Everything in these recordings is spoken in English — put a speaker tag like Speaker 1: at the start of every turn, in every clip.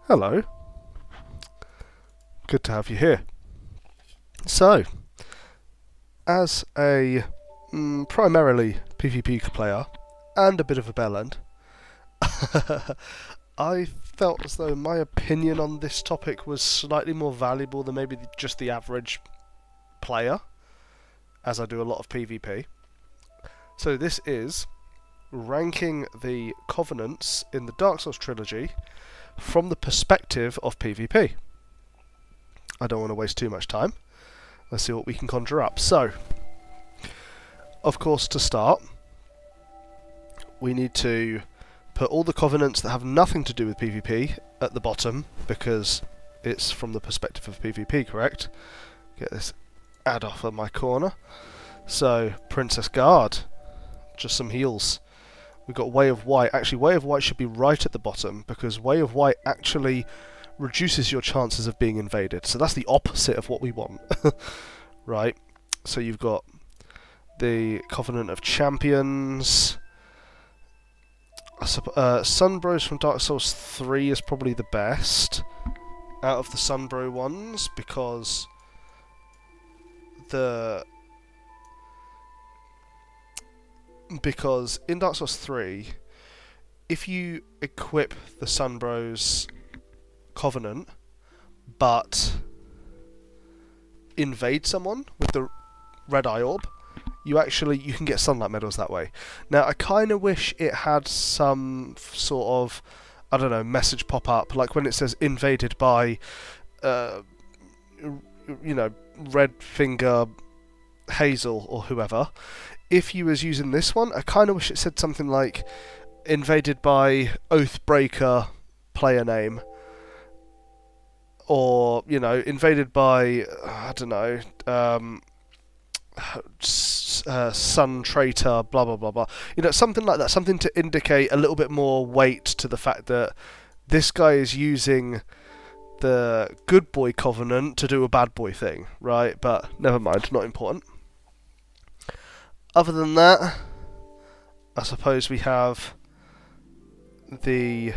Speaker 1: Hello. Good to have you here. So, as a primarily PvP player and a bit of a bellend, I felt as though my opinion on this topic was slightly more valuable than maybe just the average player, as I do a lot of PvP. So this is ranking the Covenants in the Dark Souls trilogy from the perspective of PvP. I don't want to waste too much time. Let's see what we can conjure up. So, of course, to start, we need to put all the Covenants that have nothing to do with PvP at the bottom, because it's from the perspective of PvP, correct? Get this ad off of my corner. So, Princess Guard, just some heals. We've got Way of White. Actually, Way of White should be right at the bottom, because Way of White actually reduces your chances of being invaded. So that's the opposite of what we want. Right? So you've got the Covenant of Champions. Sunbros from Dark Souls 3 is probably the best out of the Sunbro ones, because in Dark Souls 3, if you equip the Sunbros Covenant but invade someone with the red eye orb, you can get sunlight medals that way. Now I kind of wish it had some sort of, I don't know, message pop up, like when it says invaded by Red Finger Hazel or whoever. If you was using this one, I kind of wish it said something like invaded by Oathbreaker player name, or invaded by I don't know, Sun Traitor, blah blah blah blah. Something like that, something to indicate a little bit more weight to the fact that this guy is using the good boy Covenant to do a bad boy thing, right? But never mind, not important. Other than that, I suppose we have the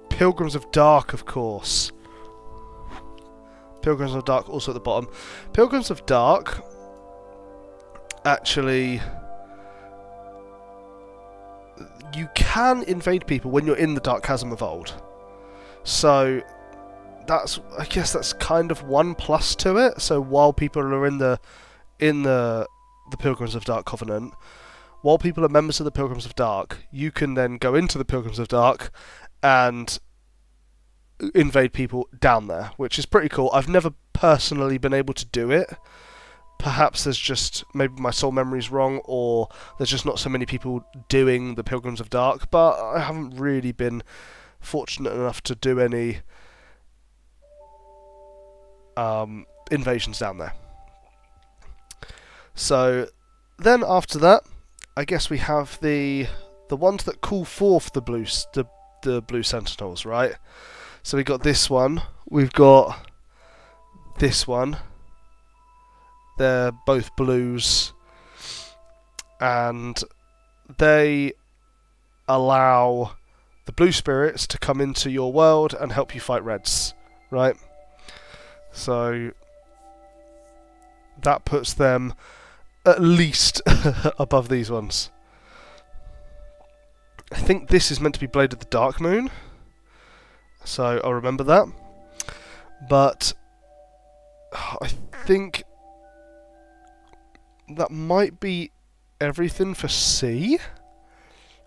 Speaker 1: Pilgrims of Dark, of course. Pilgrims of Dark also at the bottom. Pilgrims of Dark actually, you can invade people when you're in the Dark Chasm of Old. So I guess that's kind of one plus to it. So while people are in the Pilgrims of Dark Covenant, while people are members of the Pilgrims of Dark, you can then go into the Pilgrims of Dark and invade people down there, which is pretty cool. I've never personally been able to do it. Perhaps there's just, maybe my soul memory's wrong, or there's just not so many people doing the Pilgrims of Dark, but I haven't really been fortunate enough to do any invasions down there. So then after that, I guess we have the ones that call forth the blue sentinels, right? So we got this one, we've got this one. They're both blues, and they allow the blue spirits to come into your world and help you fight reds, right? So that puts them at least above these ones. I think this is meant to be Blade of the Dark Moon, so I'll remember that. But I think that might be everything for C,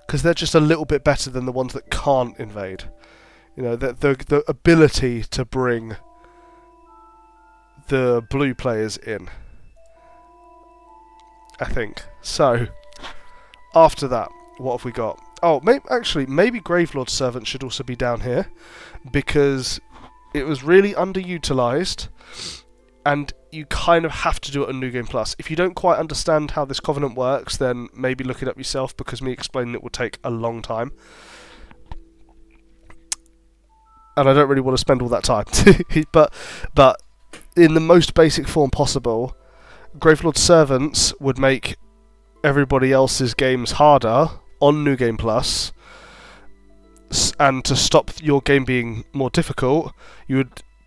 Speaker 1: because they're just a little bit better than the ones that can't invade. The ability to bring the blue players in, I think. So after that, what have we got? Oh, maybe Gravelord's Servant should also be down here, because it was really underutilized, and you kind of have to do it on New Game Plus. If you don't quite understand how this Covenant works, then maybe look it up yourself, because me explaining it will take a long time. And I don't really want to spend all that time. but in the most basic form possible, Gravelord Servants would make everybody else's games harder on New Game Plus, and to stop your game being more difficult,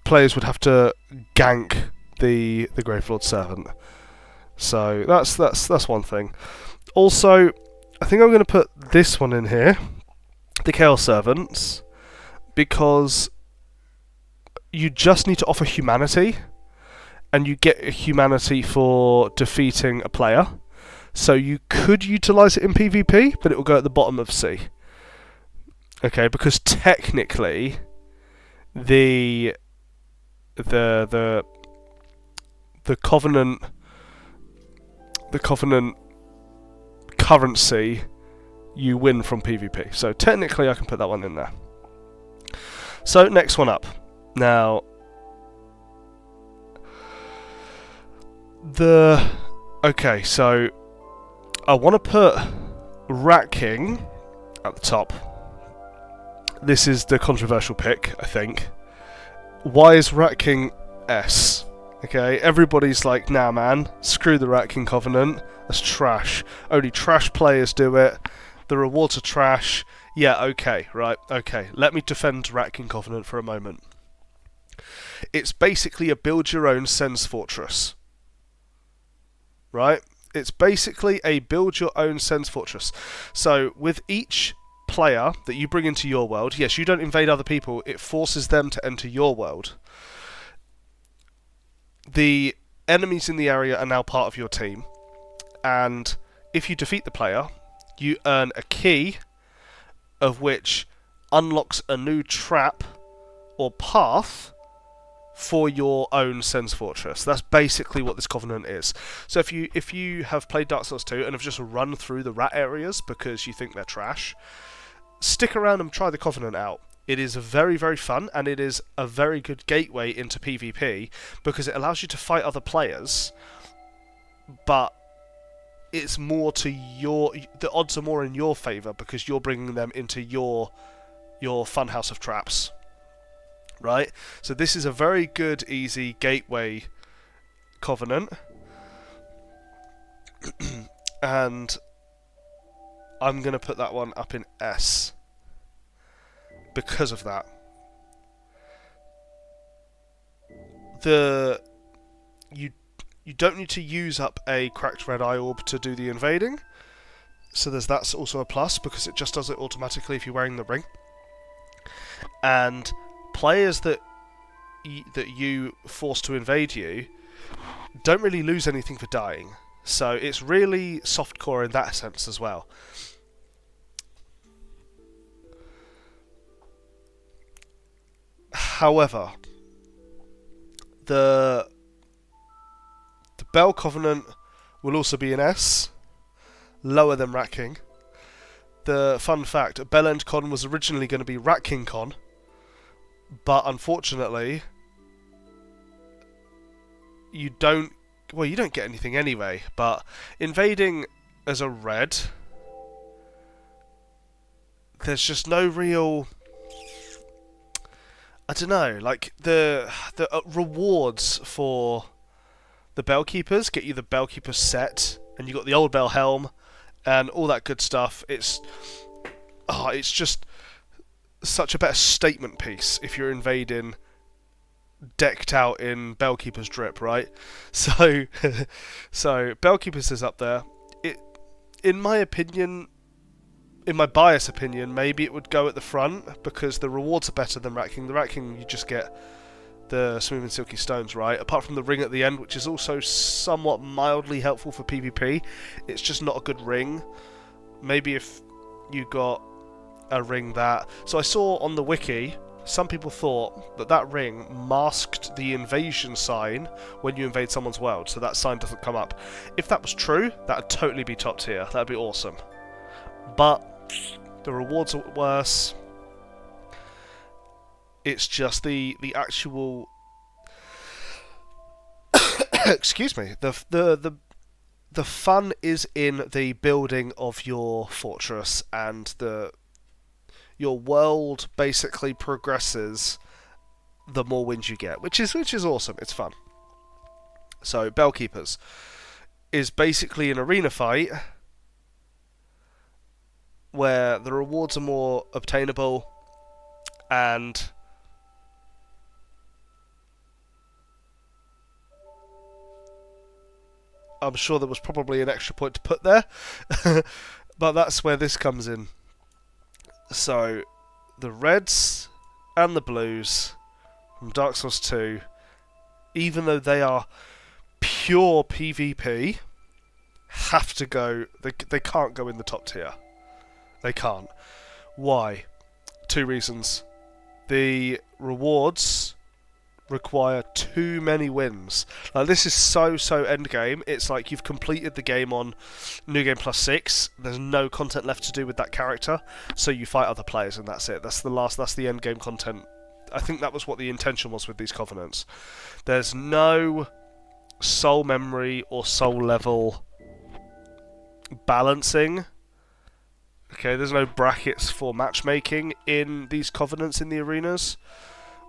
Speaker 1: players would have to gank the Gravelord Servant. So that's one thing. Also, I think I'm going to put this one in here, the Chaos Servants, because you just need to offer humanity, and you get humanity for defeating a player. So you could utilise it in PvP, but it will go at the bottom of C. Okay, because technically the Covenant currency you win from PvP. So technically I can put that one in there. So next one up. Now okay, so I want to put Rat King at the top. This is the controversial pick, I think. Why is Rat King S? Okay, everybody's like, nah man, screw the Rat King Covenant, that's trash. Only trash players do it, the rewards are trash. Yeah, okay, right, okay. Let me defend Rat King Covenant for a moment. It's basically a build your own Sen's Fortress. Right? It's basically a build your own Sen's Fortress. So, with each player that you bring into your world, yes, you don't invade other people, it forces them to enter your world. The enemies in the area are now part of your team, and if you defeat the player, you earn a key, of which unlocks a new trap or path for your own Sen's Fortress. That's basically what this Covenant is. So if you have played Dark Souls 2 and have just run through the rat areas because you think they're trash, stick around and try the Covenant out. It is very, very fun, and it is a very good gateway into PvP because it allows you to fight other players, but it's more to the odds are more in your favour because you're bringing them into your funhouse of traps. Right? So this is a very good, easy gateway Covenant. And I'm going to put that one up in S because of that. You don't need to use up a cracked red eye orb to do the invading. So that's also a plus because it just does it automatically if you're wearing the ring. And players that you force to invade you don't really lose anything for dying, so it's really softcore in that sense as well. However, the Bell Covenant will also be an S, lower than Rat King. The fun fact, Bell End Con was originally going to be Rat King Con, but unfortunately, you don't get anything anyway, but invading as a red, there's just no real, I don't know, like the rewards for the Bellkeepers get you the Bellkeeper set, and you got the old Bell Helm, and all that good stuff. It's just such a better statement piece if you're invading decked out in Bellkeeper's drip, right? So Bellkeepers is up there. In my opinion, in my biased opinion, maybe it would go at the front because the rewards are better than Rat King. The Rat King, you just get the smooth and silky stones, right? Apart from the ring at the end, which is also somewhat mildly helpful for PvP. It's just not a good ring. Maybe if you got a ring that... So I saw on the wiki, some people thought that ring masked the invasion sign when you invade someone's world, so that sign doesn't come up. If that was true, that would totally be top tier. That would be awesome. But the rewards are worse. It's just the actual... Excuse me. The fun is in the building of your fortress, and your world basically progresses the more wins you get, which is awesome. It's fun. So Bellkeepers is basically an arena fight where the rewards are more obtainable, and I'm sure there was probably an extra point to put there, but that's where this comes in. So the reds and the blues from Dark Souls 2, even though they are pure PvP, have to go. They can't go in the top tier. They can't. Why? Two reasons. The rewards require too many wins. Like, this is so end game. It's like you've completed the game on New Game Plus 6. There's no content left to do with that character, so you fight other players and that's it. That's the end game content. I think that was what the intention was with these covenants. There's no soul memory or soul level balancing. Okay, there's no brackets for matchmaking in these covenants in the arenas,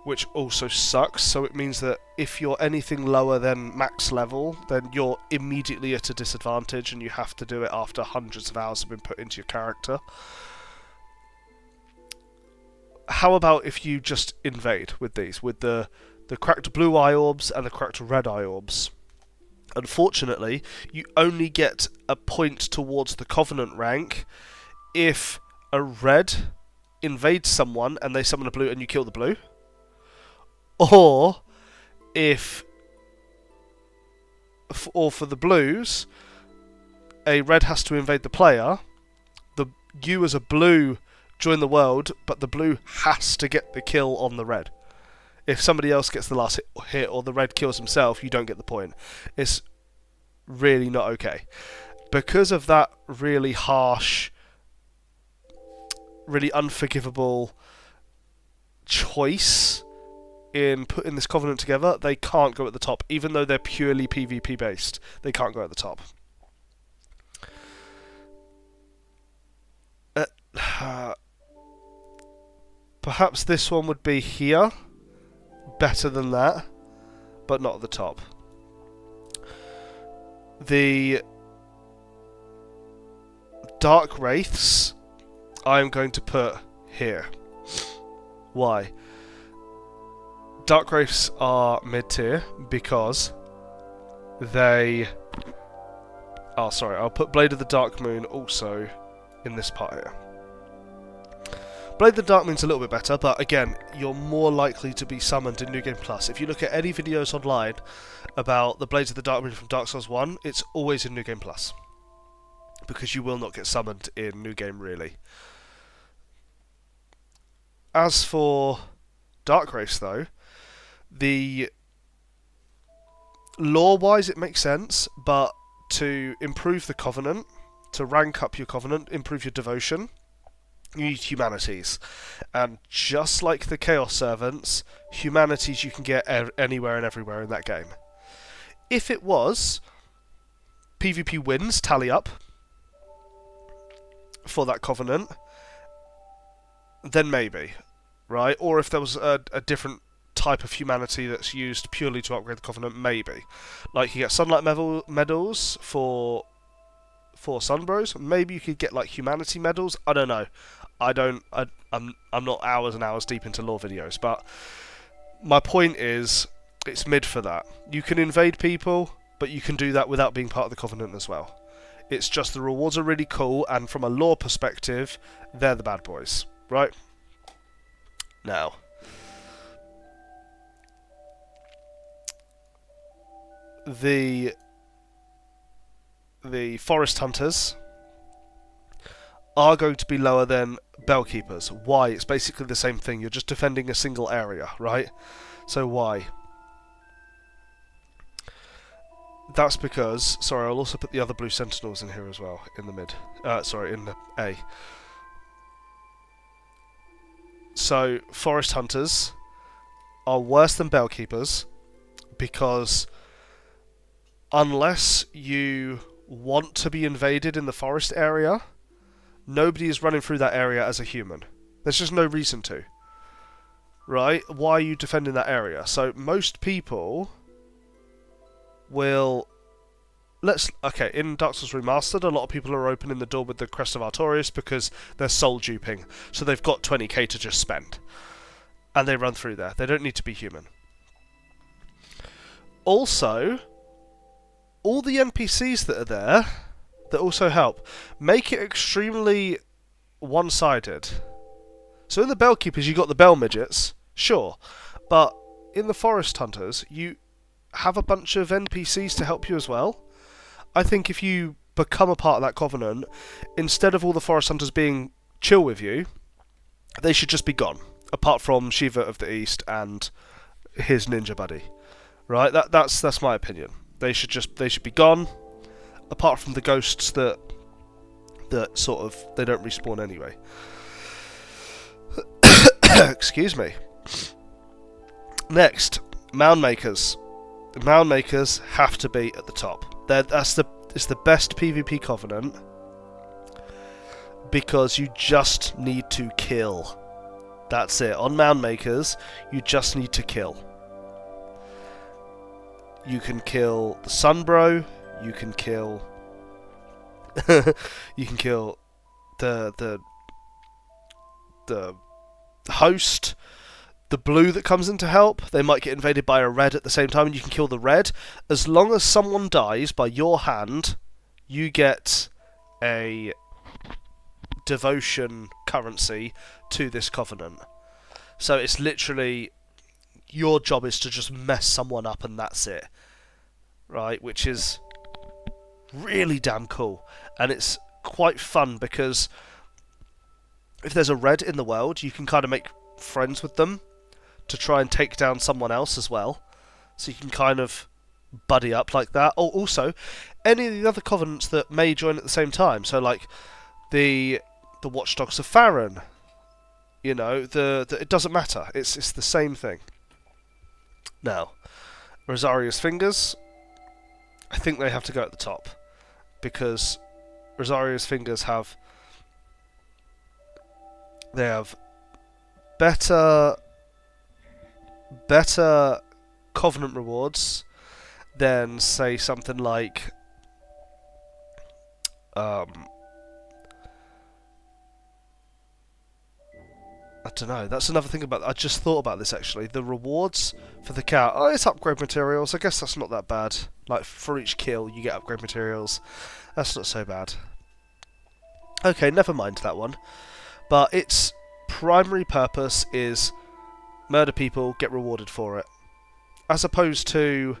Speaker 1: which also sucks. So it means that if you're anything lower than max level, then you're immediately at a disadvantage and you have to do it after hundreds of hours have been put into your character. How about if you just invade with these, with the cracked blue eye orbs and the cracked red eye orbs? Unfortunately, you only get a point towards the Covenant rank if a red invades someone and they summon a blue and you kill the blue. Or if, or for the blues, a red has to invade the player. You as a blue join the world, but the blue has to get the kill on the red. If somebody else gets the last hit or the red kills himself, you don't get the point. It's really not okay. Because of that really harsh, really unforgivable choice in putting this covenant together, they can't go at the top. Even though they're purely PvP based, they can't go at the top. Perhaps this one would be here, better than that, but not at the top. The Dark Wraiths I'm going to put here. Why? Dark Wraiths are mid-tier because they... Oh, sorry, I'll put Blade of the Dark Moon also in this part here. Blade of the Dark Moon's a little bit better, but again, you're more likely to be summoned in New Game Plus. If you look at any videos online about the Blades of the Dark Moon from Dark Souls 1, it's always in New Game Plus. Because you will not get summoned in New Game, really. As for Dark Wraiths, though, the lore-wise it makes sense, but to improve the Covenant, to rank up your Covenant, improve your devotion, you need humanities. And just like the Chaos Servants, humanities you can get anywhere and everywhere in that game. If it was PvP wins tally up for that Covenant, then maybe, right? Or if there was a different type of humanity that's used purely to upgrade the Covenant, maybe. Like you get Sunlight medals for Sunbros, maybe you could get like humanity medals. I don't know. I'm not hours and hours deep into lore videos, but my point is it's mid for that. You can invade people, but you can do that without being part of the Covenant as well. It's just the rewards are really cool, and from a lore perspective, they're the bad boys, right? Now, the Forest Hunters are going to be lower than Bellkeepers. Why? It's basically the same thing. You're just defending a single area, right? So why? That's because... Sorry, I'll also put the other blue sentinels in here as well, in the mid. Sorry, in the A. So, Forest Hunters are worse than Bellkeepers because unless you want to be invaded in the forest area, nobody is running through that area as a human. There's just no reason to. Right? Why are you defending that area? So most people will... Okay, in Dark Souls Remastered, a lot of people are opening the door with the Crest of Artorias because they're soul duping. So they've got 20k to just spend. And they run through there. They don't need to be human. Also, all the NPCs that are there, that also help, make it extremely one-sided. So in the Bellkeepers, you got the Bell Midgets, sure. But in the Forest Hunters, you have a bunch of NPCs to help you as well. I think if you become a part of that covenant, instead of all the Forest Hunters being chill with you, they should just be gone. Apart from Shiva of the East and his ninja buddy, right? That's my opinion. They should be gone. Apart from the ghosts that sort of they don't respawn anyway. Excuse me. Next, Mound Makers. Mound Makers have to be at the top. It's the best PvP covenant because you just need to kill. That's it. On Mound Makers, you just need to kill. You can kill the Sunbro. You can kill. You can kill the host. The blue that comes in to help, they might get invaded by a red at the same time, and you can kill the red. As long as someone dies by your hand, you get a devotion currency to this covenant. So it's literally your job is to just mess someone up and that's it. Right? Which is really damn cool. And it's quite fun because if there's a red in the world, you can kind of make friends with them to try and take down someone else as well. So you can kind of buddy up like that. Oh, also, any of the other covenants that may join at the same time. So like the Watchdogs of Farron. You know, it doesn't matter. It's the same thing. Now, Rosaria's Fingers, I think they have to go at the top. Because Rosaria's Fingers have better covenant rewards than, say, something like I don't know. That's another thing about... I just thought about this, actually. The rewards for the cat. Oh, it's upgrade materials. I guess that's not that bad. Like, for each kill, you get upgrade materials. That's not so bad. Okay, never mind that one. But its primary purpose is murder people, get rewarded for it. As opposed to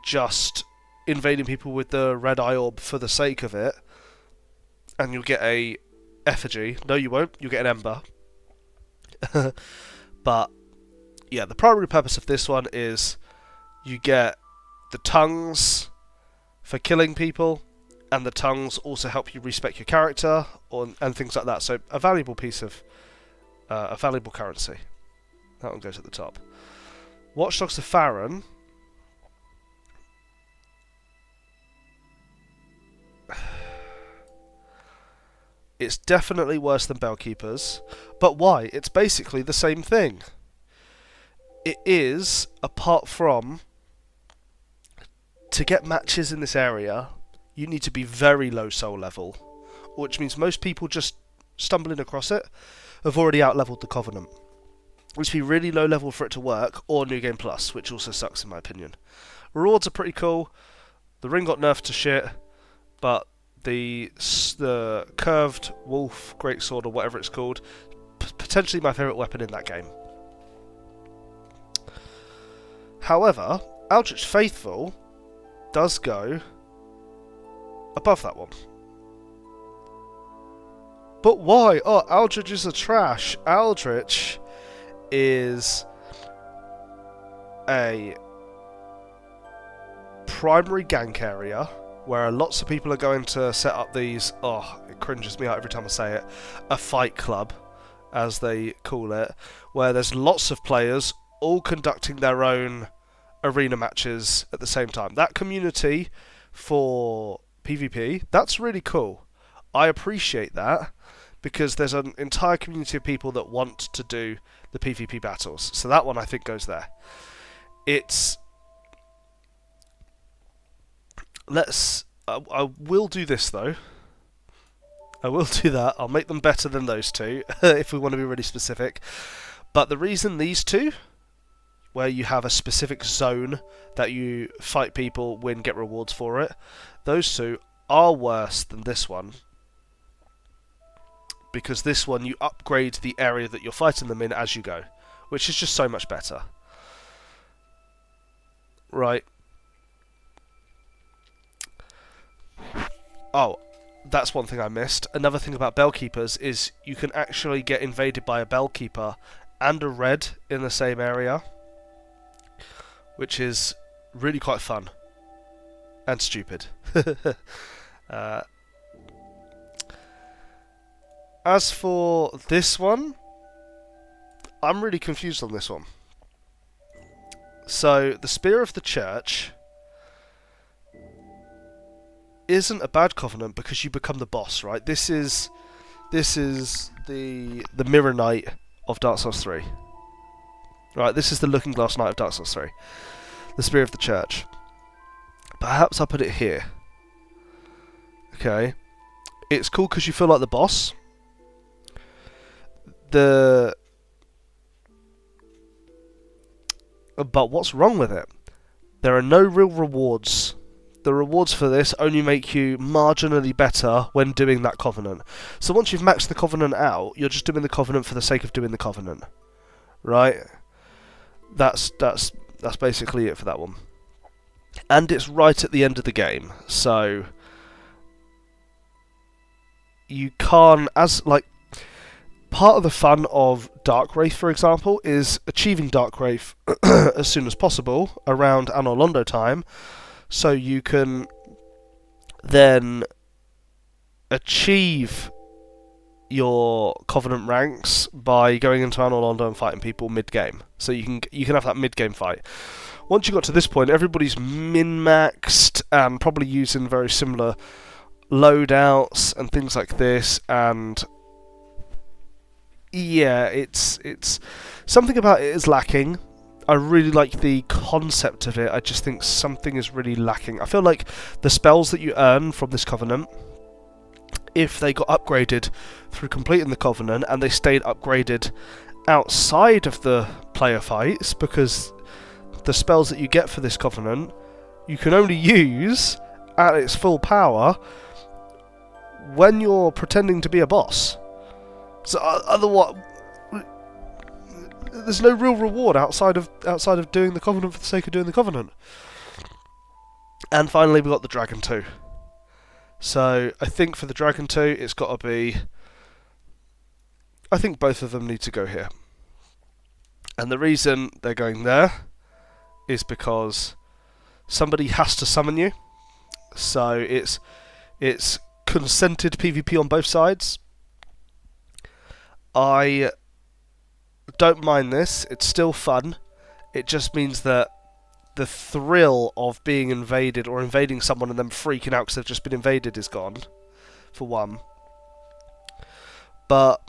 Speaker 1: just invading people with the red eye orb for the sake of it. And you'll get a effigy. No, you won't. You'll get an ember. But, yeah, the primary purpose of this one is you get the tongues for killing people, and the tongues also help you respec your character, and things like that. So, a valuable piece of... a valuable currency. That one goes at the top. Watchdogs of Farron... It's definitely worse than Bellkeepers. But why? It's basically the same thing. It is, apart from... To get matches in this area, you need to be very low soul level. Which means most people just stumbling across it have already out-leveled the Covenant. It needs to be really low level for it to work, or New Game Plus, which also sucks in my opinion. Rewards are pretty cool. The ring got nerfed to shit, but... The curved wolf greatsword or whatever it's called, potentially my favourite weapon in that game. However, Aldrich Faithful does go above that one. But why? Oh, Aldrich is a trash. Aldrich is a primary gank area where lots of people are going to set up these, oh, it cringes me out every time I say it, a fight club, as they call it, where there's lots of players all conducting their own arena matches at the same time. That community for PvP, that's really cool. I appreciate that, because there's an entire community of people that want to do the PvP battles. So that one I think goes there. It's let's. I will do this though. I will do that. I'll make them better than those two if we want to be really specific. But the reason these two, where you have a specific zone that you fight people, win, get rewards for it, those two are worse than this one. Because this one, you upgrade the area that you're fighting them in as you go, which is just so much better. Right. Oh, that's one thing I missed. Another thing about Bellkeepers is you can actually get invaded by a Bellkeeper and a red in the same area, which is really quite fun and stupid. As for this one, I'm really confused on this one. So, the Spear of the Church isn't a bad covenant because you become the boss, right? This is the Mirror Knight of Dark Souls 3. Right, this is the Looking Glass Knight of Dark Souls 3. The Spear of the Church. Perhaps I'll put it here. Okay. It's cool because you feel like the boss. But what's wrong with it? There are no real rewards. The rewards for this only make you marginally better when doing that covenant. So once you've maxed the covenant out, you're just doing the covenant for the sake of doing the covenant. Right? That's basically it for that one. And it's right at the end of the game. So you can't, as like, part of the fun of Dark Wraith, for example, is achieving Dark Wraith as soon as possible around Anor Londo time, so you can then achieve your Covenant ranks by going into Anor Londo and fighting people mid-game. So you can have that mid-game fight. Once you got to this point, everybody's min-maxed and probably using very similar loadouts and things like this, and yeah, it's something about it is lacking. I really like the concept of it. I just think something is really lacking. I feel like the spells that you earn from this covenant, if they got upgraded through completing the covenant and they stayed upgraded outside of the player fights, because the spells that you get for this covenant you can only use at its full power when you're pretending to be a boss. So otherwise, there's no real reward outside of doing the covenant for the sake of doing the covenant. And finally, we got the Dragon 2. So I think for the Dragon 2, it's got to be. I think both of them need to go here. And the reason they're going there is because somebody has to summon you. So it's consented PvP on both sides. I don't mind this. It's still fun. It just means that the thrill of being invaded or invading someone and them freaking out because they've just been invaded is gone, for one. But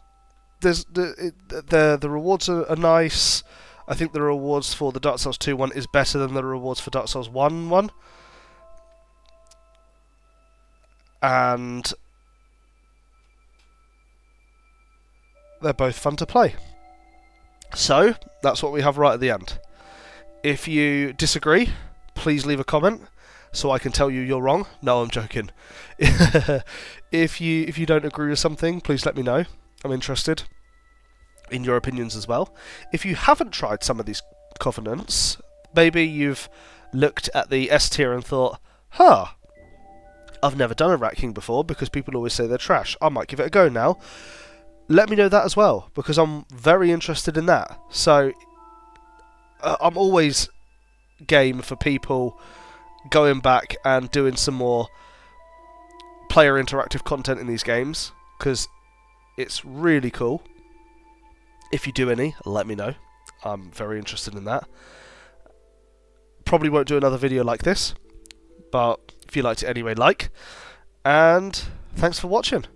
Speaker 1: there's the rewards are nice. I think the rewards for the Dark Souls 2 one is better than the rewards for Dark Souls 1 one. And they're both fun to play. So, that's what we have right at the end. If you disagree, please leave a comment so I can tell you you're wrong. No, I'm joking. If you don't agree with something, please let me know. I'm interested in your opinions as well. If you haven't tried some of these covenants, maybe you've looked at the S tier and thought, huh, I've never done a Rat King before because people always say they're trash. I might give it a go now. Let me know that as well, because I'm very interested in that. So, I'm always game for people going back and doing some more player interactive content in these games, because it's really cool. If you do any, let me know. I'm very interested in that. Probably won't do another video like this, but if you liked it anyway, like. And thanks for watching.